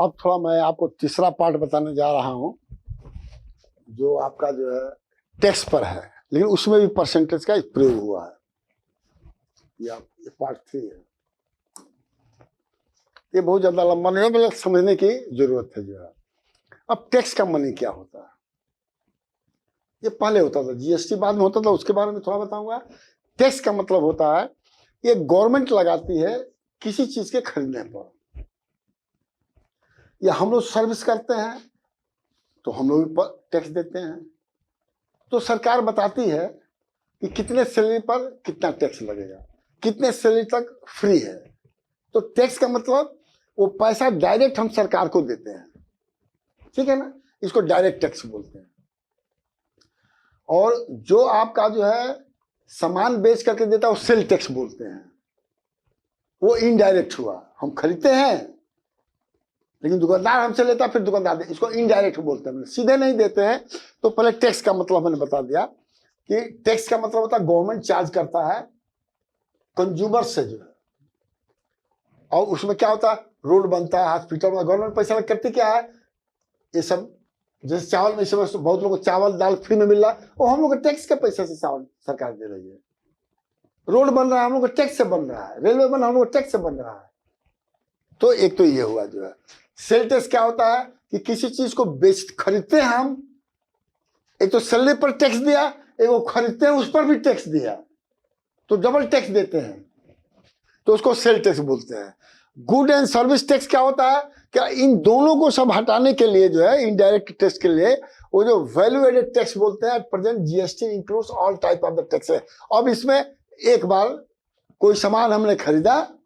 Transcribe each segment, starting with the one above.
अब थोड़ा मैं आपको तीसरा पार्ट बताने जा रहा हूं, जो आपका जो है टैक्स पर है, लेकिन उसमें भी परसेंटेज का प्रयोग हुआ है। ये पार्ट 3 है। ये बहुत ज्यादा लंबा नहीं है, मतलब समझने की जरूरत है जो है। अब टैक्स का मनी क्या होता है? ये पहले होता था, जीएसटी बाद में होता था, उसके बारे में थोड़ा बताऊंगा। टैक्स का मतलब होता है ये गवर्नमेंट लगाती है किसी चीज के खरीदने पर, या हम लोग सर्विस करते हैं तो हम लोग भी टैक्स देते हैं। तो सरकार बताती है कि कितने सैलरी पर कितना टैक्स लगेगा, कितने सैलरी तक फ्री है। तो टैक्स का मतलब वो पैसा डायरेक्ट हम सरकार को देते हैं, ठीक है ना, इसको डायरेक्ट टैक्स बोलते हैं। और जो आपका जो है सामान बेच करके देता है वो सेल टैक्स बोलते हैं। वो इनडायरेक्ट हुआ, हम खरीदते हैं लेकिन दुकानदार हमसे लेता है, फिर दुकानदार दे, इसको इनडायरेक्ट बोलते हैं, सीधे नहीं देते हैं। तो पहले टैक्स का मतलब मैंने बता दिया कि टैक्स का मतलब होता है गवर्नमेंट चार्ज करता है कंज्यूमर से जो है। और उसमें क्या होता है, रोड बनता है, हॉस्पिटल में गवर्नमेंट पैसा करती क्या है, ये सब जैसे चावल में इस समय बहुत लोगों को चावल दाल फ्री में मिल रहा है, वो हम लोग टैक्स के पैसे से चावल सरकार दे रही है। रोड बन रहा है हम लोग टैक्स से बन रहा है, रेलवे बन हम लोग टैक्स से बन रहा है। तो एक तो ये हुआ जो है। सेल टैक्स क्या होता है कि किसी चीज को बेच खरीदते हैं हम, एक तो सैलरी पर टैक्स दिया, एक वो खरीदते हैं उस पर भी टैक्स दिया, तो डबल टैक्स देते हैं, तो उसको सेल टैक्स बोलते हैं। गुड एंड सर्विस टैक्स क्या होता है, क्या इन दोनों को सब हटाने के लिए जो है इनडायरेक्ट टैक्स के लिए वो जो वैल्यू एडेड टैक्स बोलते हैं। At present GST includes all type of the tax है। अब इसमें एक बार कोई सामान हमने खरीदा,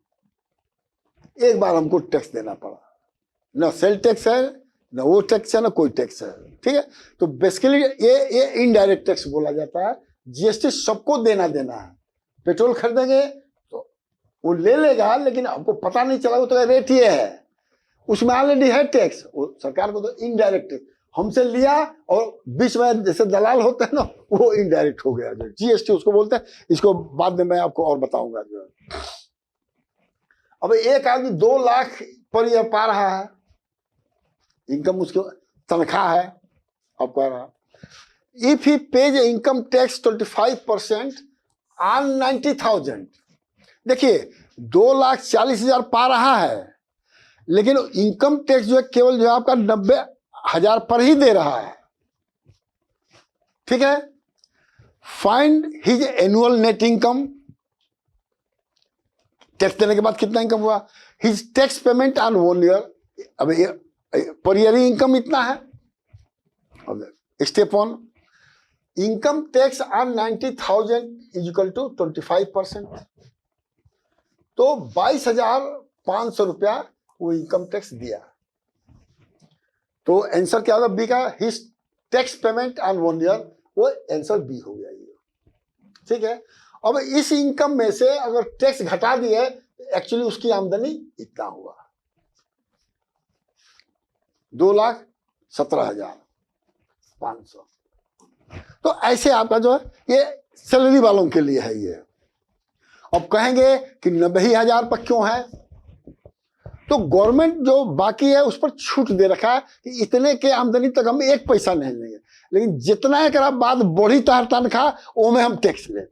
एक बार हमको टैक्स देना पड़ा, ना सेल टैक्स है, ना वो टैक्स है, ना कोई टैक्स है, ठीक है। तो बेसिकली ये इनडायरेक्ट टैक्स बोला जाता है। जीएसटी सबको देना है। पेट्रोल खरीदेंगे तो वो ले लेगा, लेकिन आपको पता नहीं चला वो तो रेट ये है, उसमें ऑलरेडी है टैक्स। वो सरकार को तो इनडायरेक्ट टैक्स हमसे लिया, और बीच में जैसे दलाल होते हैं ना, वो इनडायरेक्ट हो गया, जो जीएसटी उसको बोलते हैं। इसको बाद में मैं आपको और बताऊंगा जो है। अब एक आदमी 2 लाख पर ईयर पा रहा है, इनकम उसकी तनख्वाह है, अब कह रहा if he page income tax 25% on 90,000। देखिए 2,40,000 पा रहा है, लेकिन इनकम टैक्स जो है केवल जो है आपका 90,000 पर ही दे रहा है, ठीक है। Find his annual net income, tax देने के बाद कितना इनकम हुआ, his tax payment on 1 year. अब ये पर ईयर इनकम इतना है। अब step 1, income tax on 90,000 is equal to 25%। तो 22,500 रुपया वो इनकम टैक्स दिया। तो आंसर क्या होगा बी का, his tax payment on 1 year, वो आंसर बी हो गया ये, ठीक है। अब इस इनकम में से अगर टैक्स घटा दिए, एक्चुअली उसकी आमदनी इतना हुआ 2,17,500। तो ऐसे आपका जो है ये सैलरी वालों के लिए है ये। अब कहेंगे कि 90,000 पर क्यों है, तो गवर्नमेंट जो बाकी है उस पर छूट दे रखा है कि इतने के आमदनी तक हम 1 पैसा नहीं लेंगे, लेकिन जितना एक बाद बढ़ी तार तनख्वाह वो में हम टैक्स लें,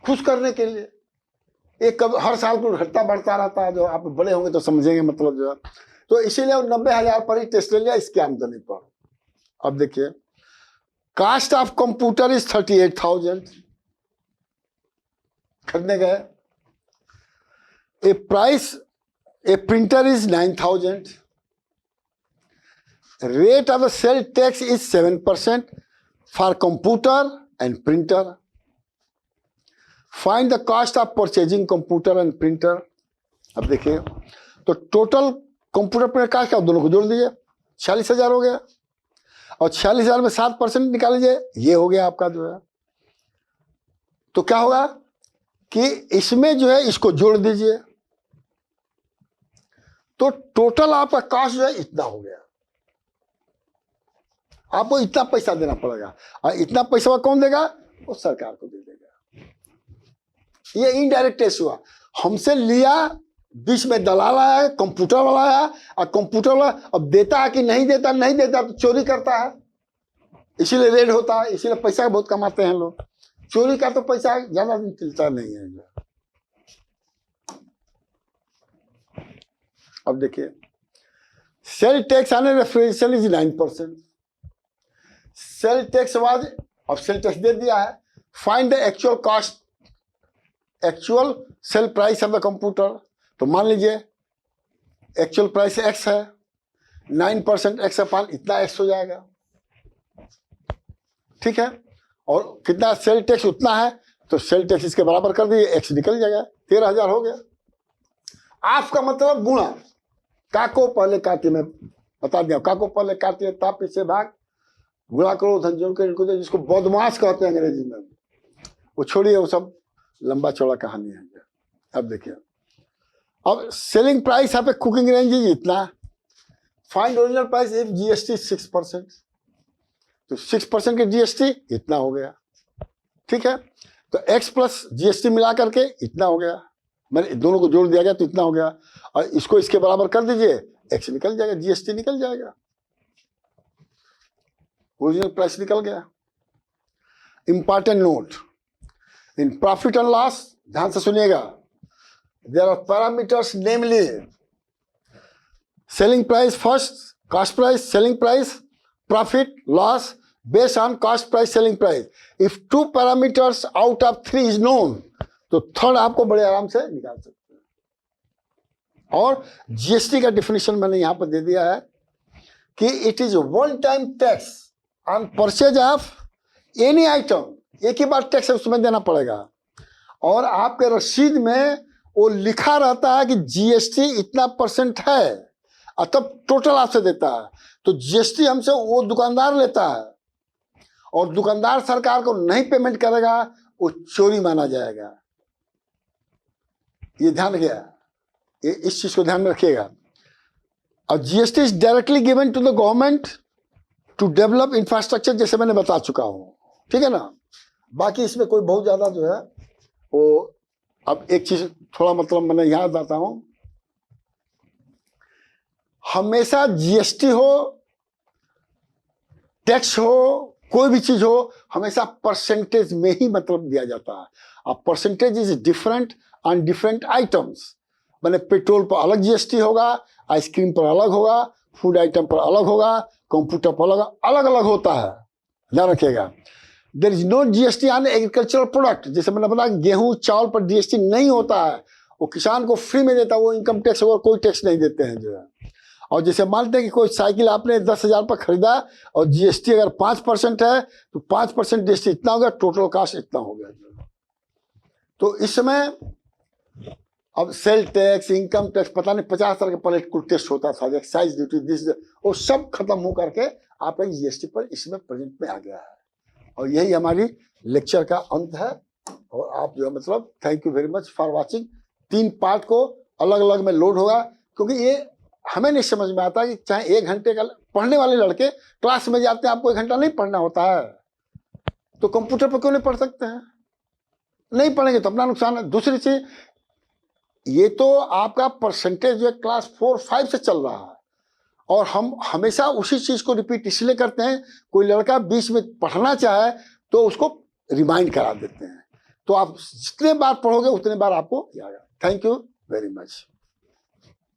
खुश करने के लिए। एक हर साल को घटता बढ़ता रहता है, जो आप बड़े होंगे तो समझेंगे मतलब जो है। तो इसीलिए 90,000 पर ही टैक्स ले लिया इसकी आमदनी पर। अब देखिए कास्ट ऑफ कंप्यूटर इज 38,000, खरीदने गए। A printer is 9,000। Rate of the sale tax is 7% for computer and printer. Find the cost of purchasing computer and printer. अब देखिए तो टोटल कंप्यूटर प्रिंटर कॉस्ट का दोनों को जोड़ दीजिए, 46,000 हो गया, और 46,000 में 7% निकाल लीजिए, ये हो गया आपका जो है। तो क्या होगा कि इसमें जो है इसको जोड़ दीजिए, तो टोटल आपका कॉस्ट जो है इतना हो गया। आपको इतना पैसा देना पड़ेगा, और इतना पैसा कौन देगा, वो सरकार को दे देगा। ये इनडायरेक्ट टैक्स हुआ, हमसे लिया बीच में दलाल आया, कंप्यूटर वाला आया, और कंप्यूटर वाला अब देता है कि नहीं देता, नहीं देता तो चोरी करता है, इसीलिए रेड होता है, इसीलिए पैसा बहुत कमाते हैं लोग। चोरी का तो पैसा ज्यादा दिन चलता नहीं है। अब देखिए, sale tax on refrigeration is 9%। Sale tax was, अब सेल टैक्स दे दिया है, find the actual cost, actual sale price of the computer. तो मान लीजिए एक्चुअल प्राइस एक्स है, 9% एक्स अपान इतना एक्स हो जाएगा, ठीक है। और कितना सेल टैक्स उतना है, तो सेल टैक्स इसके बराबर कर दिए, एक्स निकल जाएगा, 13,000 हो गया। आपका मतलब गुणा, का को पहले काटिए, मैं बता दिया, का को पहले काटिए, ता पीछे भाग, गुणा करो धन जोड़ के इनको, जिसको बदमाश कहते हैं अंग्रेजी में, वो छोड़िए, वो सब लंबा चौड़ा कहानी है। अब देखिए, अब सेलिंग प्राइस यहाँ पे कुकिंग रेंज इतना, find original price if GST 6%, तो 6% के जीएसटी इतना हो गया, ठीक है। तो एक्स प्लस जीएसटी मिला करके इतना हो गया, मैंने दोनों को जोड़ दिया गया तो इतना हो गया, और इसको इसके बराबर कर दीजिए, एक्स निकल जाएगा, जीएसटी निकल जाएगा, ओरिजिनल प्राइस निकल गया। Important note, in profit and loss ध्यान से सुनिएगा, there are parameters, namely selling price first, cost price, selling price, profit loss based on cost price selling price. If 2 parameters out of 3 is known, तो third आपको बड़े आराम से निकाल सकते हैं। और जीएसटी का डिफिनेशन मैंने यहां पर दे दिया है कि it is one time tax on purchase of any item, एक ही बार टैक्स उसमें देना पड़ेगा, और आपके रसीद में वो लिखा रहता है कि जीएसटी इतना % है, और तब टोटल आपसे देता है। तो जीएसटी हमसे वो दुकानदार लेता है, और दुकानदार सरकार को नहीं पेमेंट करेगा, वो चोरी माना जाएगा। ये ध्यान रखिएगा, ये इस चीज को ध्यान में रखिएगा। और GST is directly given to the government to develop infrastructure, जैसे मैंने बता चुका हूं, ठीक है ना। बाकी इसमें कोई बहुत ज्यादा जो है वो, अब एक चीज थोड़ा मतलब मैंने यहां बताता हूं, हमेशा जीएसटी हो, टैक्स हो, कोई भी चीज हो, हमेशा परसेंटेज में ही मतलब दिया जाता है। अब percentage is different on different items, मैंने पेट्रोल पर अलग जीएसटी होगा, आइसक्रीम पर अलग होगा, फूड आइटम पर अलग होगा, कंप्यूटर पर अलग अलग होता है, ध्यान रखिएगा। There is no GST on agricultural product, जैसे मैंने बताया गेहूं चावल पर जीएसटी नहीं होता है, वो किसान को फ्री में देता है, वो इनकम टैक्स और कोई टैक्स नहीं देते हैं जो है। और जैसे मानते हैं कि कोई साइकिल आपने 10,000 पर खरीदा और जीएसटी अगर 5% है, तो 5% जीएसटी इतना हो गया, टोटल कॉस्ट इतना हो गया। तो इस समय अब सेल टैक्स, इनकम टैक्स, पता नहीं 50 तरह के पहले कुल टेस्ट होता था, एक्साइज ड्यूटी, दिस, वो सब खत्म हो करके आपका जीएसटी पर इसमें प्रेजेंट में आ गया है। और यही हमारी लेक्चर का अंत है। और आप जो है मतलब thank you very much for watching. 3 part को अलग अलग में लोड होगा, क्योंकि ये हमें नहीं समझ में आता कि चाहे 1 घंटे का पढ़ने वाले लड़के क्लास में जाते हैं, आपको 1 घंटा नहीं पढ़ना होता है, तो कंप्यूटर पर क्यों नहीं पढ़ सकते हैं? नहीं पढ़ेंगे तो अपना नुकसान है। दूसरी चीज, ये तो आपका परसेंटेज जो है क्लास 4-5 से चल रहा है, और हम हमेशा उसी चीज को रिपीट इसलिए करते हैं, कोई लड़का बीच में पढ़ना चाहे तो उसको रिमाइंड करा देते हैं। तो आप जितने बार पढ़ोगे उतने बार आपको याद आएगा। Thank you very much.